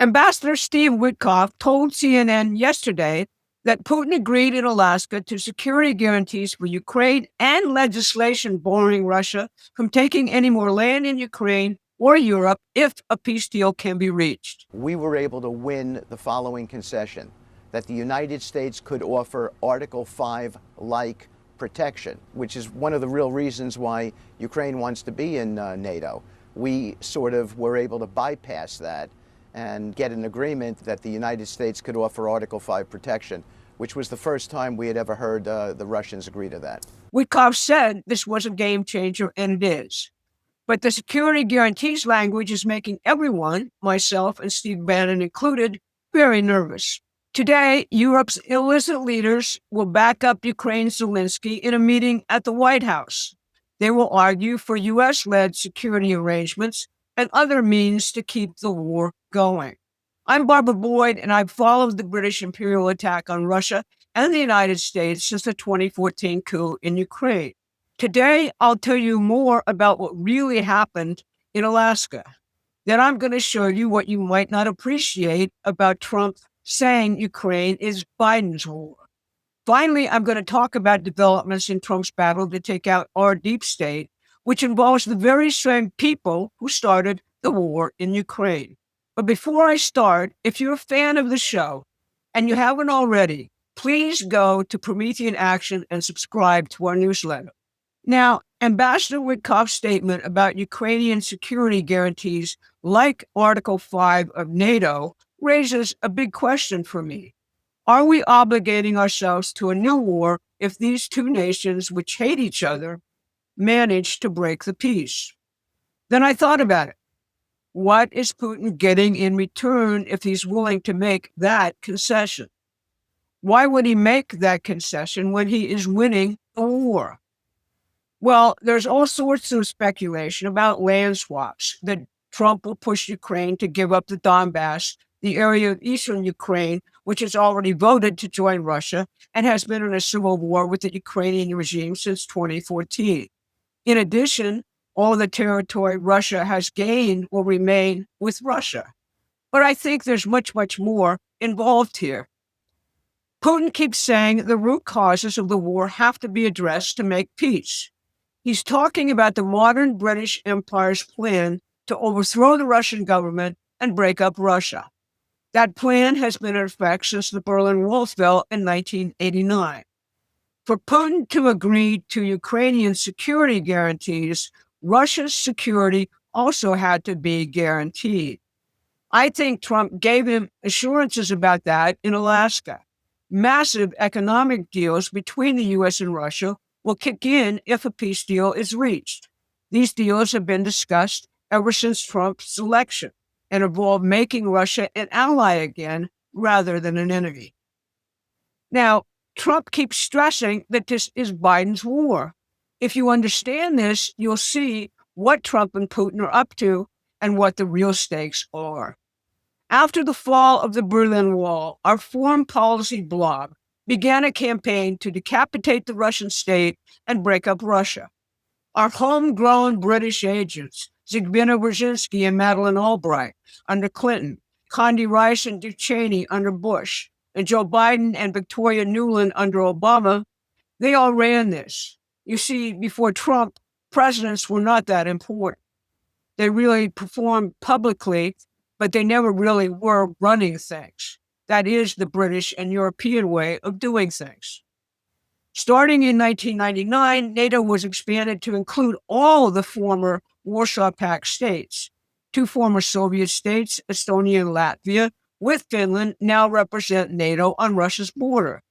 Ambassador Steve Witkoff told CNN yesterday that Putin agreed in Alaska to security guarantees for Ukraine and legislation barring Russia from taking any more land in Ukraine or Europe if a peace deal can be reached. We were able to win the following concession: that the United States could offer Article 5-like protection, which is one of the real reasons why Ukraine wants to be in NATO. We sort of were able to bypass that and get an agreement that the United States could offer Article 5 protection, which was the first time we had ever heard the Russians agree to that. Witkoff said this was a game changer, and it is. But the security guarantees language is making everyone, myself and Steve Bannon included, very nervous. Today, Europe's illicit leaders will back up Ukraine's Zelensky in a meeting at the White House. They will argue for U.S.-led security arrangements and other means to keep the war going. I'm Barbara Boyd, and I've followed the British imperial attack on Russia and the United States since the 2014 coup in Ukraine. Today, I'll tell you more about what really happened in Alaska. Then I'm going to show you what you might not appreciate about Trump saying Ukraine is Biden's war. Finally, I'm going to talk about developments in Trump's battle to take out our deep state, which involves the very same people who started the war in Ukraine. But before I start, if you're a fan of the show and you haven't already, please go to Promethean Action and subscribe to our newsletter. Now, Ambassador Witkoff's statement about Ukrainian security guarantees like Article 5 of NATO raises a big question for me. Are we obligating ourselves to a new war if these two nations, which hate each other, manage to break the peace? Then I thought about it. What is Putin getting in return if he's willing to make that concession? Why would he make that concession when he is winning the war? Well, there's all sorts of speculation about land swaps, that Trump will push Ukraine to give up the Donbass, the area of eastern Ukraine, which has already voted to join Russia and has been in a civil war with the Ukrainian regime since 2014. In addition, all the territory Russia has gained will remain with Russia. But I think there's much, much more involved here. Putin keeps saying the root causes of the war have to be addressed to make peace. He's talking about the modern British Empire's plan to overthrow the Russian government and break up Russia. That plan has been in effect since the Berlin Wall fell in 1989. For Putin to agree to Ukrainian security guarantees, Russia's security also had to be guaranteed. I think Trump gave him assurances about that in Alaska. Massive economic deals between the U.S. and Russia will kick in if a peace deal is reached. These deals have been discussed ever since Trump's election and involve making Russia an ally again rather than an enemy. Now, Trump keeps stressing that this is Biden's war. If you understand this, you'll see what Trump and Putin are up to and what the real stakes are. After the fall of the Berlin Wall, our foreign policy blog began a campaign to decapitate the Russian state and break up Russia. Our homegrown British agents, Zbigniew Brzezinski and Madeleine Albright under Clinton, Condi Rice and Dick Cheney under Bush, and Joe Biden and Victoria Nuland under Obama, they all ran this. You see, before Trump, presidents were not that important. They really performed publicly, but they never really were running things. That is the British and European way of doing things. Starting in 1999, NATO was expanded to include all the former Warsaw Pact states. Two former Soviet states, Estonia and Latvia, with Finland, now represent NATO on Russia's border.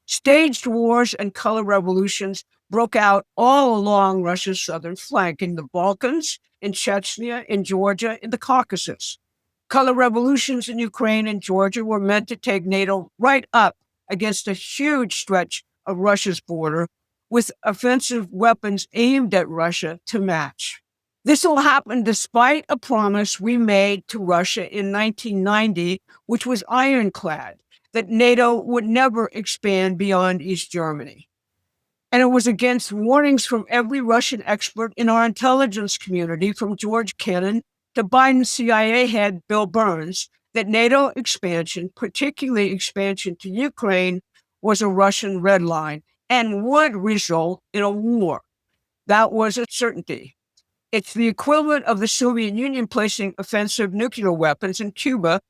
Staged wars and color revolutions broke out all along Russia's southern flank, in the Balkans, in Chechnya, in Georgia, in the Caucasus. Color revolutions in Ukraine and Georgia were meant to take NATO right up against a huge stretch of Russia's border with offensive weapons aimed at Russia to match. This all happened despite a promise we made to Russia in 1990, which was ironclad, that NATO would never expand beyond East Germany. And it was against warnings from every Russian expert in our intelligence community, from George Kennan to Biden CIA head Bill Burns, that NATO expansion, particularly expansion to Ukraine, was a Russian red line and would result in a war. That was a certainty. It's the equivalent of the Soviet Union placing offensive nuclear weapons in Cuba,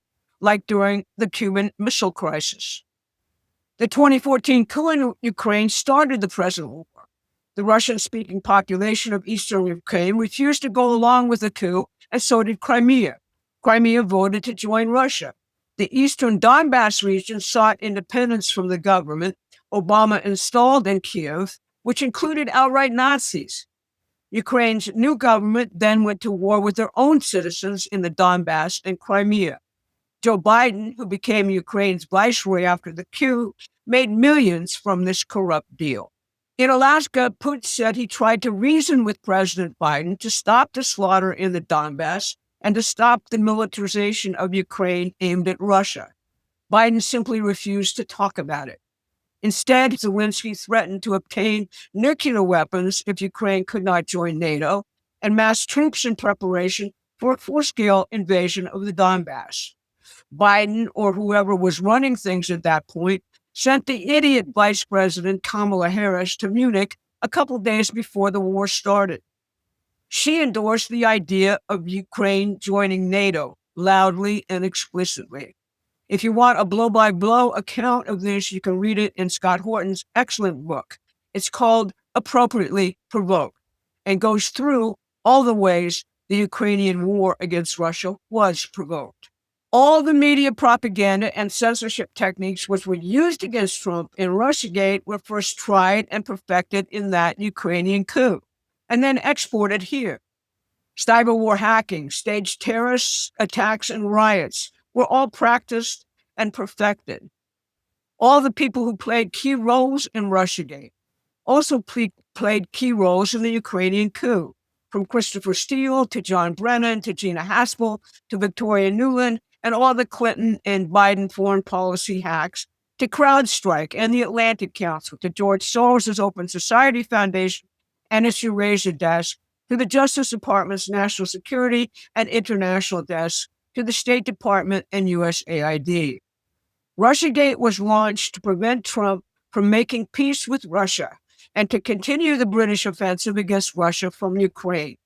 like during the Cuban Missile Crisis. The 2014 coup in Ukraine started the present war. The Russian-speaking population of eastern Ukraine refused to go along with the coup, and so did Crimea. Crimea voted to join Russia. The eastern Donbass region sought independence from the government Obama installed in Kiev, which included outright Nazis. Ukraine's new government then went to war with their own citizens in the Donbass and Crimea. Joe Biden, who became Ukraine's viceroy after the coup, made millions from this corrupt deal. In Alaska, Putin said he tried to reason with President Biden to stop the slaughter in the Donbass and to stop the militarization of Ukraine aimed at Russia. Biden simply refused to talk about it. Instead, Zelensky threatened to obtain nuclear weapons if Ukraine could not join NATO and mass troops in preparation for a full-scale invasion of the Donbass. Biden, or whoever was running things at that point, sent the idiot Vice President Kamala Harris to Munich a couple days before the war started. She endorsed the idea of Ukraine joining NATO loudly and explicitly. If you want a blow-by-blow account of this, you can read it in Scott Horton's excellent book. It's called Appropriately Provoked and goes through all the ways the Ukrainian war against Russia was provoked. All the media propaganda and censorship techniques which were used against Trump in Russiagate were first tried and perfected in that Ukrainian coup, and then exported here. Cyber war hacking, staged terrorist attacks, and riots were all practiced and perfected. All the people who played key roles in Russiagate also played key roles in the Ukrainian coup, from Christopher Steele to John Brennan to Gina Haspel to Victoria Nuland and all the Clinton and Biden foreign policy hacks to CrowdStrike and the Atlantic Council to George Soros' Open Society Foundation and its Eurasia desk to the Justice Department's National Security and International desk to the State Department and USAID. Russiagate was launched to prevent Trump from making peace with Russia and to continue the British offensive against Russia from Ukraine.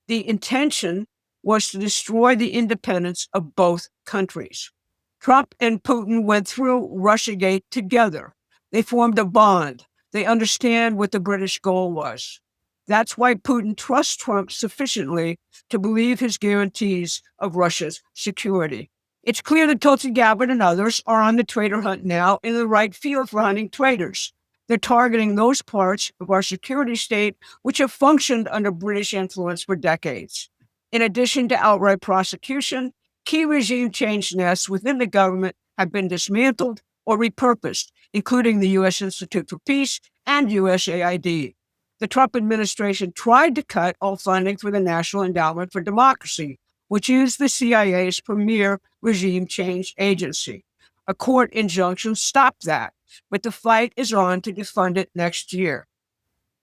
The intention was to destroy the independence of both countries. Trump and Putin went through Russiagate together. They formed a bond. They understand what the British goal was. That's why Putin trusts Trump sufficiently to believe his guarantees of Russia's security. It's clear that Tulsi Gabbard and others are on the traitor hunt now in the right field for hunting traitors. They're targeting those parts of our security state which have functioned under British influence for decades. In addition to outright prosecution, key regime change nests within the government have been dismantled or repurposed, including the U.S. Institute for Peace and USAID. The Trump administration tried to cut all funding for the National Endowment for Democracy, which is the CIA's premier regime change agency. A court injunction stopped that, but the fight is on to defund it next year.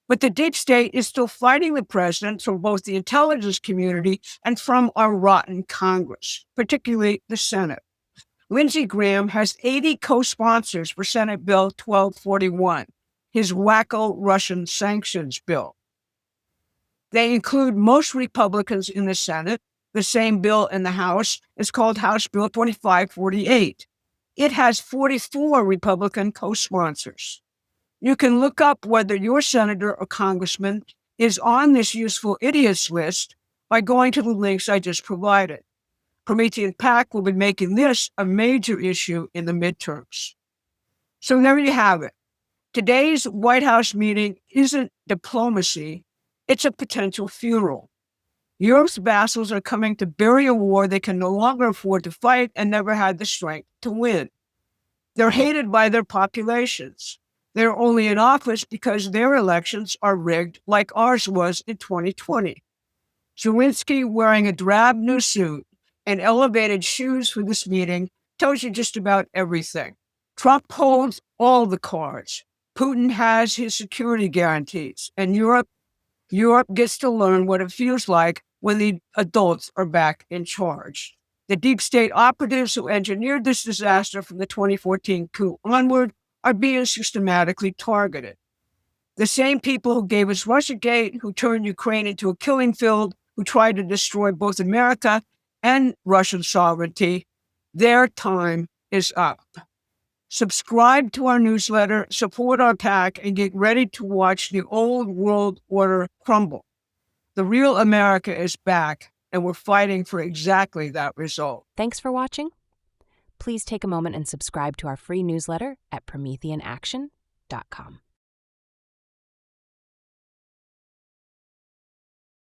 But the deep state is still fighting the president from both the intelligence community and from our rotten Congress, particularly the Senate. Lindsey Graham has 80 co-sponsors for Senate Bill 1241, his wacko Russian sanctions bill. They include most Republicans in the Senate. The same bill in the House is called House Bill 2548. It has 44 Republican co-sponsors. You can look up whether your senator or congressman is on this useful idiots list by going to the links I just provided. Promethean PAC will be making this a major issue in the midterms. So there you have it. Today's White House meeting isn't diplomacy, it's a potential funeral. Europe's vassals are coming to bury a war they can no longer afford to fight and never had the strength to win. They're hated by their populations. They're only in office because their elections are rigged like ours was in 2020. Zelensky wearing a drab new suit and elevated shoes for this meeting tells you just about everything. Trump holds all the cards. Putin has his security guarantees, and Europe gets to learn what it feels like when the adults are back in charge. The deep state operatives who engineered this disaster from the 2014 coup onward are being systematically targeted. The same people who gave us Russiagate, who turned Ukraine into a killing field, who tried to destroy both America and Russian sovereignty, their time is up. Subscribe to our newsletter, support our PAC, and get ready to watch the old world order crumble. The real America is back, and we're fighting for exactly that result. Thanks for watching. Please take a moment and subscribe to our free newsletter at prometheanaction.com.